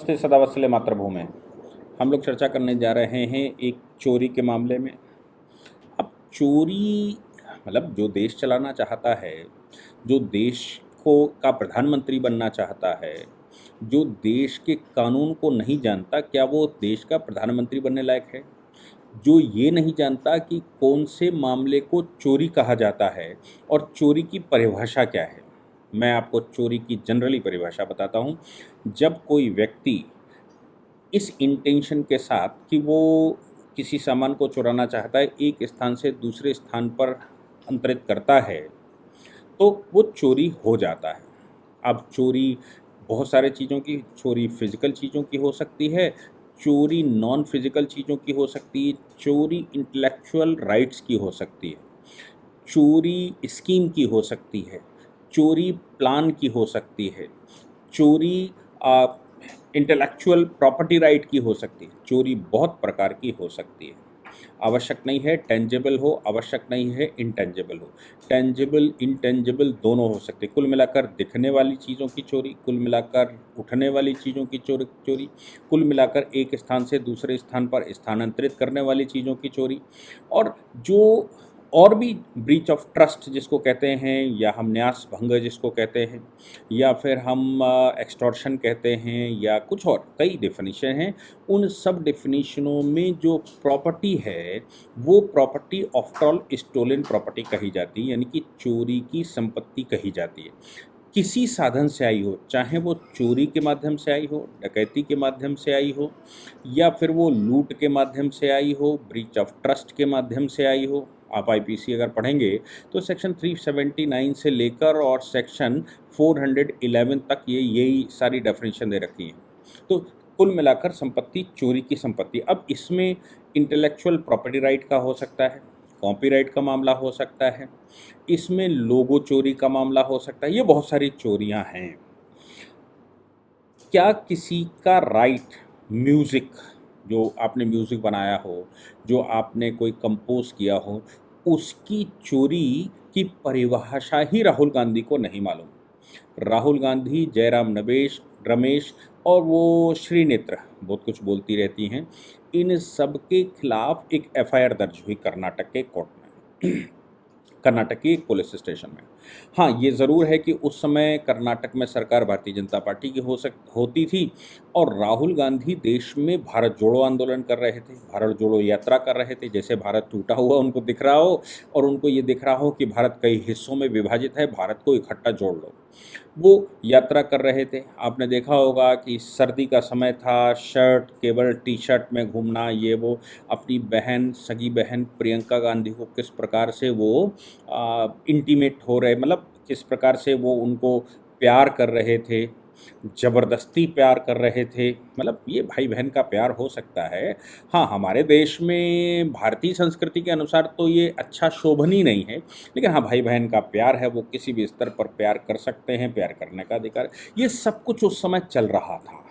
नमस्ते सदावत्सल्य मातृभूमि। हम लोग चर्चा करने जा रहे हैं एक चोरी के मामले में। अब चोरी मतलब जो देश चलाना चाहता है, जो देश को का प्रधानमंत्री बनना चाहता है, जो देश के कानून को नहीं जानता क्या वो देश का प्रधानमंत्री बनने लायक है, जो ये नहीं जानता कि कौन से मामले को चोरी कहा जाता है और चोरी की परिभाषा क्या है। मैं आपको चोरी की जनरली परिभाषा बताता हूँ। जब कोई व्यक्ति इस इंटेंशन के साथ कि वो किसी सामान को चुराना चाहता है, एक स्थान से दूसरे स्थान पर अंतरित करता है, तो वो चोरी हो जाता है। अब चोरी बहुत सारे चीज़ों की, चोरी फिज़िकल चीज़ों की हो सकती है, चोरी नॉन फिज़िकल चीज़ों की हो सकती है, चोरी इंटेलेक्चुअल राइट्स की हो सकती है, चोरी स्कीम की हो सकती है, चोरी प्लान की हो सकती है, चोरी इंटेलेक्चुअल प्रॉपर्टी राइट की हो सकती है। चोरी बहुत प्रकार की हो सकती है। आवश्यक नहीं है टेंजिबल हो, आवश्यक नहीं है इंटेंजिबल हो। टेंजिबल इंटेंजिबल दोनों हो सकते, कुल मिलाकर दिखने वाली चीज़ों की चोरी, कुल मिलाकर उठने वाली चीज़ों की चोरी, कुल मिलाकर एक स्थान से दूसरे स्थान पर स्थानांतरित करने वाली चीज़ों की चोरी, और जो और भी ब्रीच ऑफ ट्रस्ट जिसको कहते हैं, या हम न्यास भंग जिसको कहते हैं, या फिर हम एक्सटॉर्शन कहते हैं, या कुछ और कई डेफिनेशन हैं। उन सब डेफिनेशनों में जो प्रॉपर्टी है वो property after all stolen property कही जाती है, यानी कि चोरी की संपत्ति कही जाती है। किसी साधन से आई हो, चाहे वो चोरी के माध्यम से आई हो, डकैती के माध्यम से आई हो, या फिर वो लूट के माध्यम से आई हो, ब्रीच ऑफ ट्रस्ट के माध्यम से आई हो। आप आईपीसी अगर पढ़ेंगे तो सेक्शन 379 से लेकर और सेक्शन 411 तक यही सारी डेफिनेशन दे रखी हैं। तो कुल मिलाकर संपत्ति चोरी की संपत्ति। अब इसमें इंटेलेक्चुअल प्रॉपर्टी राइट का हो सकता है, कॉपीराइट का मामला हो सकता है, इसमें लोगो चोरी का मामला हो सकता है। ये बहुत सारी चोरियां हैं। क्या किसी का राइट म्यूज़िक, जो आपने म्यूज़िक बनाया हो, जो आपने कोई कंपोज किया हो, उसकी चोरी की परिभाषा ही राहुल गांधी को नहीं मालूम। राहुल गांधी, जयराम रमेश और वो श्रीनेत्र बहुत कुछ बोलती रहती हैं, इन सब के खिलाफ एक एफआईआर दर्ज हुई कर्नाटक के कोर्ट में कर्नाटक की एक पुलिस स्टेशन में। हाँ, ये ज़रूर है कि उस समय कर्नाटक में सरकार भारतीय जनता पार्टी की होती थी, और राहुल गांधी देश में भारत जोड़ो आंदोलन कर रहे थे, भारत जोड़ो यात्रा कर रहे थे। जैसे भारत टूटा हुआ उनको दिख रहा हो, और उनको ये दिख रहा हो कि भारत कई हिस्सों में विभाजित है, भारत को इकट्ठा जोड़ लो। वो यात्रा कर रहे थे। आपने देखा होगा कि सर्दी का समय था, शर्ट केवल टी शर्ट में घूमना, ये वो। अपनी बहन, सगी बहन प्रियंका गांधी को किस प्रकार से वो इंटीमेट हो रहे, मतलब किस प्रकार से वो उनको प्यार कर रहे थे, ज़बरदस्ती प्यार कर रहे थे। मतलब ये भाई बहन का प्यार हो सकता है। हाँ, हमारे देश में भारतीय संस्कृति के अनुसार तो ये अच्छा शोभनीय नहीं है, लेकिन हाँ, भाई बहन का प्यार है, वो किसी भी स्तर पर प्यार कर सकते हैं, प्यार करने का अधिकार। ये सब कुछ उस समय चल रहा था।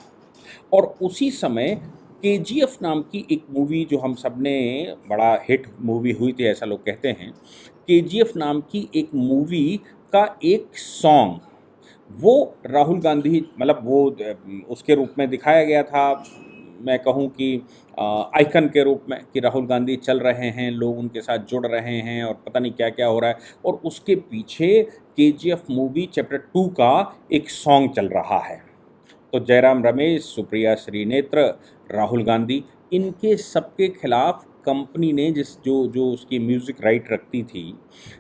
और उसी समय केजीएफ नाम की एक मूवी, जो हम सब ने, बड़ा हिट मूवी हुई थी ऐसा लोग कहते हैं, केजीएफ नाम की एक मूवी का एक सॉन्ग, वो राहुल गांधी, मतलब वो उसके रूप में दिखाया गया था। मैं कहूँ कि आइकन के रूप में, कि राहुल गांधी चल रहे हैं, लोग उनके साथ जुड़ रहे हैं, और पता नहीं क्या क्या हो रहा है, और उसके पीछे केजीएफ मूवी चैप्टर 2 का एक सॉन्ग चल रहा है। तो जयराम रमेश, सुप्रिया श्रीनेत्र, राहुल गांधी, इनके सबके खिलाफ कंपनी ने जो उसकी म्यूज़िक राइट रखती थी,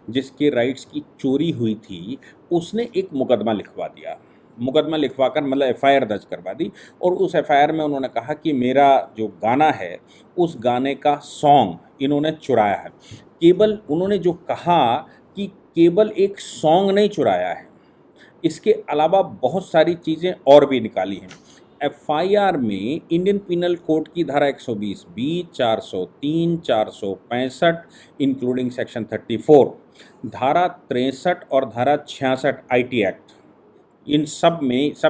जिसके राइट्स की चोरी हुई थी, उसने एक मुकदमा लिखवा दिया। मुकदमा लिखवाकर मतलब एफआईआर दर्ज करवा दी, और उस एफआईआर में उन्होंने कहा कि मेरा जो गाना है, उस गाने का सॉन्ग इन्होंने चुराया है। केवल उन्होंने जो कहा कि केवल एक सॉन्ग नहीं चुराया है, इसके अलावा बहुत सारी चीज़ें और भी निकाली हैं। एफआईआर में इंडियन पिनल कोड की धारा 120 बी, 403, 465 इंक्लूडिंग सेक्शन 34, धारा 63 और धारा 66 आईटी एक्ट, इन सब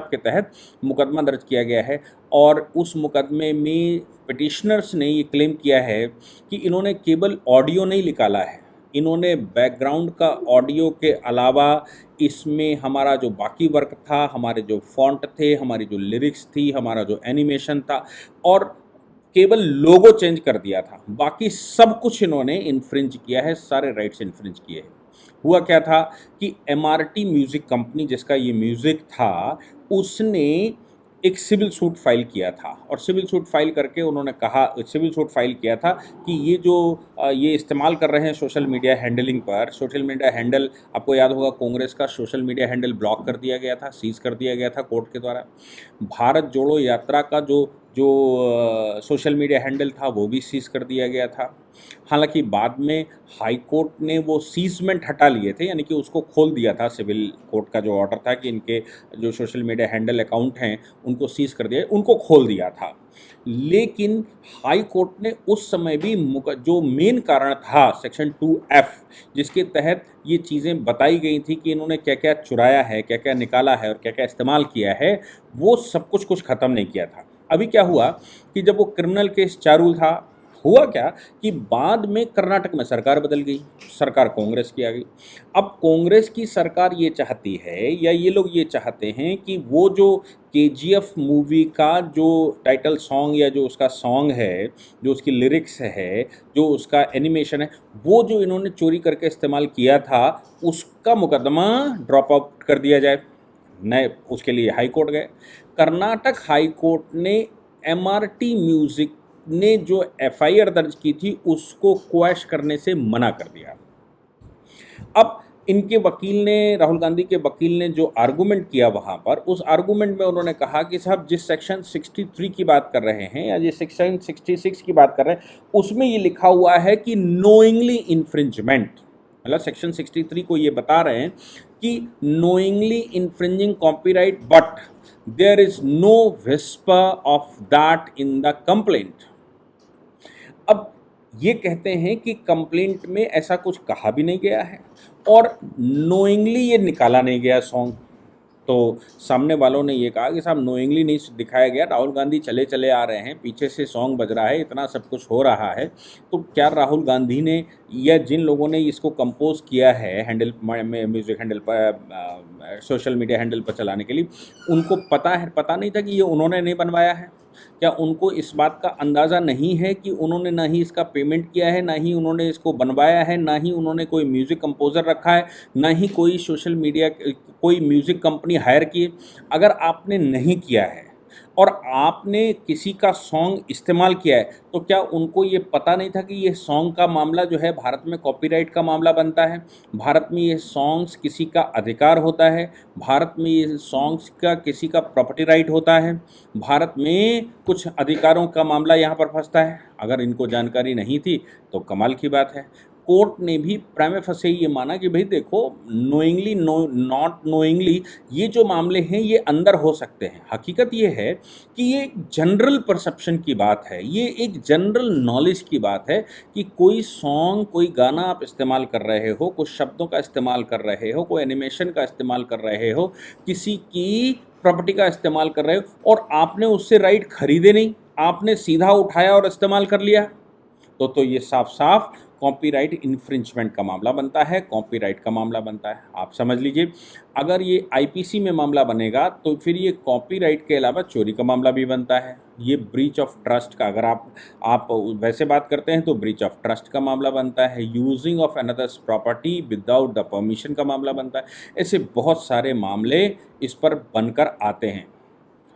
के तहत मुकदमा दर्ज किया गया है। और उस मुकदमे में पिटिशनर्स ने ये क्लेम किया है कि इन्होंने केवल ऑडियो नहीं निकाला है, इन्होंने बैकग्राउंड का ऑडियो के अलावा इसमें हमारा जो बाकी वर्क था, हमारे जो फ़ॉन्ट थे, हमारी जो लिरिक्स थी, हमारा जो एनिमेशन था और केवल लोगो चेंज कर दिया था। बाकी सब कुछ इन्होंने इन्फ्रिंज किया है, सारे राइट्स इन्फ्रिंज किए हैं। हुआ क्या था कि एमआरटी म्यूज़िक कंपनी जिसका ये म्यूज़िक था, उसने एक सिविल सूट फाइल किया था और सिविल सूट फाइल करके उन्होंने कहा सिविल सूट फाइल किया था कि ये जो ये इस्तेमाल कर रहे हैं सोशल मीडिया हैंडलिंग पर, सोशल मीडिया हैंडल आपको याद होगा कांग्रेस का सोशल मीडिया हैंडल ब्लॉक कर दिया गया था, सीज कर दिया गया था कोर्ट के द्वारा। भारत जोड़ो यात्रा का जो जो सोशल मीडिया हैंडल था वो भी सीज कर दिया गया था। हालांकि बाद में हाई कोर्ट ने वो सीजमेंट हटा लिए थे, यानी कि उसको खोल दिया था। सिविल कोर्ट का जो ऑर्डर था कि इनके जो सोशल मीडिया हैंडल अकाउंट हैं उनको सीज कर दिया, उनको खोल दिया था। लेकिन हाई कोर्ट ने उस समय भी जो मेन कारण था सेक्शन 2F जिसके तहत ये चीज़ें बताई गई थी कि इन्होंने क्या क्या चुराया है, क्या क्या निकाला है और क्या क्या इस्तेमाल किया है, वो सब कुछ ख़त्म नहीं किया था। अभी क्या हुआ कि जब वो क्रिमिनल केस चालू था, हुआ क्या कि बाद में कर्नाटक में सरकार बदल गई, सरकार कांग्रेस की आ गई। अब कांग्रेस की सरकार ये चाहती है या ये लोग ये चाहते हैं कि वो जो केजीएफ मूवी का जो टाइटल सॉन्ग या जो उसका सॉन्ग है, जो उसकी लिरिक्स है, जो उसका एनिमेशन है, वो जो इन्होंने चोरी करके इस्तेमाल किया था उसका मुकदमा ड्रॉप आउट कर दिया जाए। नए उसके लिए हाई कोर्ट गए। कर्नाटक हाई कोर्ट ने एमआरटी म्यूज़िक ने जो एफआईआर दर्ज की थी उसको क्वैश करने से मना कर दिया। अब इनके वकील ने, राहुल गांधी के वकील ने जो आर्गूमेंट किया वहाँ पर, उस आर्गूमेंट में उन्होंने कहा कि साहब जिस सेक्शन 63 की बात कर रहे हैं या जिस सेक्शन 66 की बात कर रहे हैं उसमें ये लिखा हुआ है कि नोइंगली इन्फ्रिंजमेंट, मतलब सेक्शन 63 को ये बता रहे हैं कि knowingly infringing copyright but there is no whisper of that in the complaint. अब ये कहते हैं कि कंप्लेंट में ऐसा कुछ कहा भी नहीं गया है और नोइंगली ये निकाला नहीं गया सॉन्ग। तो सामने वालों ने ये कहा कि साहब नोइंगली नहीं दिखाया गया, राहुल गांधी चले चले आ रहे हैं, पीछे से सॉन्ग बज रहा है, इतना सब कुछ हो रहा है, तो क्या राहुल गांधी ने या जिन लोगों ने इसको कंपोज किया है हैंडल म्यूज़िक हैंडल पर, सोशल मीडिया हैंडल पर चलाने के लिए, उनको पता नहीं था कि ये उन्होंने नहीं बनवाया है? क्या उनको इस बात का अंदाज़ा नहीं है कि उन्होंने ना ही इसका पेमेंट किया है, ना ही उन्होंने इसको बनवाया है, ना ही उन्होंने कोई म्यूज़िक कंपोज़र रखा है, ना ही कोई सोशल मीडिया कोई म्यूज़िक कंपनी हायर की? अगर आपने नहीं किया है और आपने किसी का सॉन्ग इस्तेमाल किया है तो क्या उनको ये पता नहीं था कि ये सॉन्ग का मामला जो है भारत में कॉपीराइट का मामला बनता है, भारत में ये सॉन्ग्स किसी का अधिकार होता है, भारत में ये सॉन्ग्स का किसी का प्रॉपर्टी राइट होता है, भारत में कुछ अधिकारों का मामला यहाँ पर फंसता है? अगर इनको जानकारी नहीं थी तो कमाल की बात है। कोर्ट ने भी प्राइमे फसे ये माना कि भाई देखो, नोइंगली नॉट नोइंगली ये जो मामले हैं ये अंदर हो सकते हैं। हकीकत ये है कि ये एक जनरल परसेप्शन की बात है, ये एक जनरल नॉलेज की बात है कि कोई सॉन्ग, कोई गाना आप इस्तेमाल कर रहे हो, कुछ शब्दों का इस्तेमाल कर रहे हो, कोई एनिमेशन का इस्तेमाल कर रहे हो, किसी की प्रॉपर्टी का इस्तेमाल कर रहे हो और आपने उससे राइट खरीदे नहीं, आपने सीधा उठाया और इस्तेमाल कर लिया, तो ये साफ साफ कॉपीराइट इन्फ्रिंजमेंट का मामला बनता है, कॉपीराइट का मामला बनता है। आप समझ लीजिए, अगर ये आईपीसी में मामला बनेगा तो फिर ये कॉपीराइट के अलावा चोरी का मामला भी बनता है। ये ब्रीच ऑफ ट्रस्ट का, अगर आप वैसे बात करते हैं तो ब्रीच ऑफ ट्रस्ट का मामला बनता है, using of another's property without the permission का मामला बनता है। ऐसे बहुत सारे मामले इस पर बनकर आते हैं।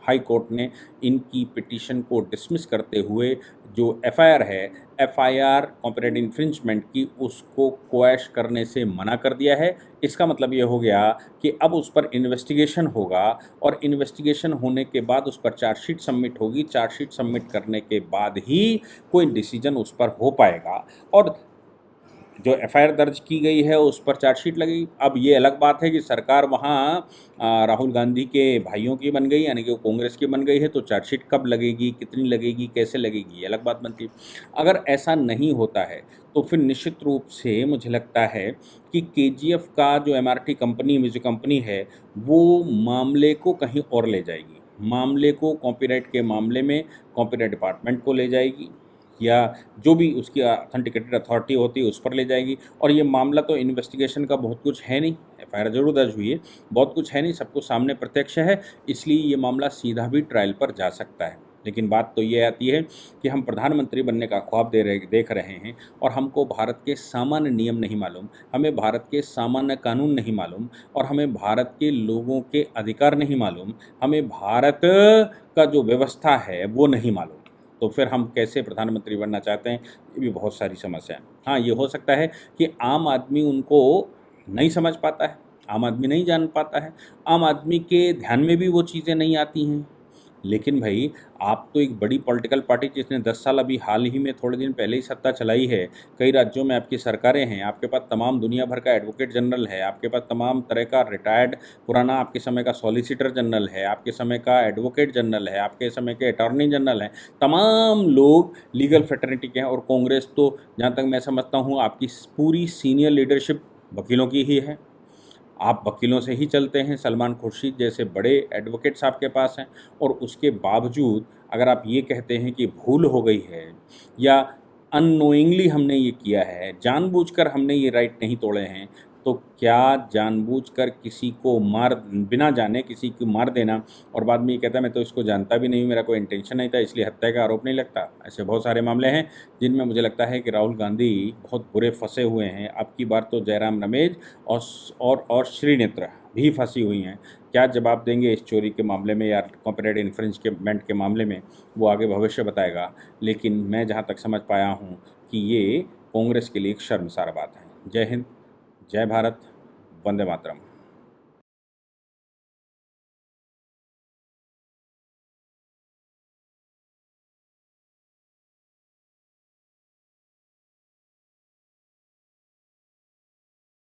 हाई कोर्ट ने इनकी पिटीशन को डिसमिस करते हुए जो एफआईआर है, एफआईआर कॉपीराइट इन्फ्रिंजमेंट की, उसको क्वैश करने से मना कर दिया है। इसका मतलब ये हो गया कि अब उस पर इन्वेस्टिगेशन होगा और इन्वेस्टिगेशन होने के बाद उस पर चार्जशीट सबमिट होगी। चार्जशीट सबमिट करने के बाद ही कोई डिसीजन उस पर हो पाएगा और जो एफआईआर दर्ज की गई है उस पर चार्जशीट लगेगी। अब ये अलग बात है कि सरकार वहाँ राहुल गांधी के भाइयों की बन गई, यानी कि वो कांग्रेस की बन गई है, तो चार्जशीट कब लगेगी, कितनी लगेगी, कैसे लगेगी, ये अलग बात बनती है। अगर ऐसा नहीं होता है तो फिर निश्चित रूप से मुझे लगता है कि केजीएफ का जो एमआरटी कंपनी, म्यूजिक कंपनी है, वो मामले को कहीं और ले जाएगी। मामले को कॉपीराइट के मामले में कॉपीराइट डिपार्टमेंट को ले जाएगी, या जो भी उसकी ऑथेंटिकेटेड अथॉरिटी होती है उस पर ले जाएगी। और ये मामला तो इन्वेस्टिगेशन का बहुत कुछ है नहीं, एफआईआर जरूर दर्ज हुई है, बहुत कुछ है नहीं, सबको सामने प्रत्यक्ष है, इसलिए ये मामला सीधा भी ट्रायल पर जा सकता है। लेकिन बात तो ये आती है कि हम प्रधानमंत्री बनने का ख्वाब देख रहे हैं और हमको भारत के सामान्य नियम नहीं मालूम, हमें भारत के सामान्य कानून नहीं मालूम, और हमें भारत के लोगों के अधिकार नहीं मालूम, हमें भारत का जो व्यवस्था है वो नहीं मालूम। तो फिर हम कैसे प्रधानमंत्री बनना चाहते हैं, ये भी बहुत सारी समस्या है। हाँ, ये हो सकता है कि आम आदमी उनको नहीं समझ पाता है, आम आदमी नहीं जान पाता है, आम आदमी के ध्यान में भी वो चीज़ें नहीं आती हैं। लेकिन भाई, आप तो एक बड़ी पॉलिटिकल पार्टी जिसने 10 साल अभी हाल ही में थोड़े दिन पहले ही सत्ता चलाई है, कई राज्यों में आपकी सरकारें हैं, आपके पास तमाम दुनिया भर का एडवोकेट जनरल है, आपके पास तमाम तरह का रिटायर्ड पुराना आपके समय का सॉलिसिटर जनरल है, आपके समय का एडवोकेट जनरल है, आपके समय के अटॉर्नी जनरल हैं, तमाम लोग लीगल फ्रेटर्निटी के हैं। और कांग्रेस तो जहाँ तक मैं समझता हूँ आपकी पूरी सीनियर लीडरशिप वकीलों की ही है, आप वकीलों से ही चलते हैं, सलमान खुर्शीद जैसे बड़े एडवोकेट्स आपके पास हैं, और उसके बावजूद अगर आप ये कहते हैं कि भूल हो गई है या अननोइंगली हमने ये किया है, जानबूझकर हमने ये राइट नहीं तोड़े हैं, तो क्या जानबूझकर किसी को मार बिना जाने किसी को मार देना और बाद में ये कहता है मैं तो इसको जानता भी नहीं हूँ, मेरा कोई इंटेंशन नहीं था, इसलिए हत्या का आरोप नहीं लगता। ऐसे बहुत सारे मामले हैं जिनमें मुझे लगता है कि राहुल गांधी बहुत बुरे फंसे हुए हैं। अब की बार तो जयराम रमेश और श्रीनेत्र भी फंसी हुई हैं। क्या जवाब देंगे इस चोरी के मामले में या कॉपीराइट इन्फ्रिंजमेंट के मामले में, वो आगे भविष्य बताएगा। लेकिन मैं जहाँ तक समझ पाया हूँ कि ये कांग्रेस के लिए एक शर्मसार बात है। जय हिंद, जय भारत, वंदे मातरम।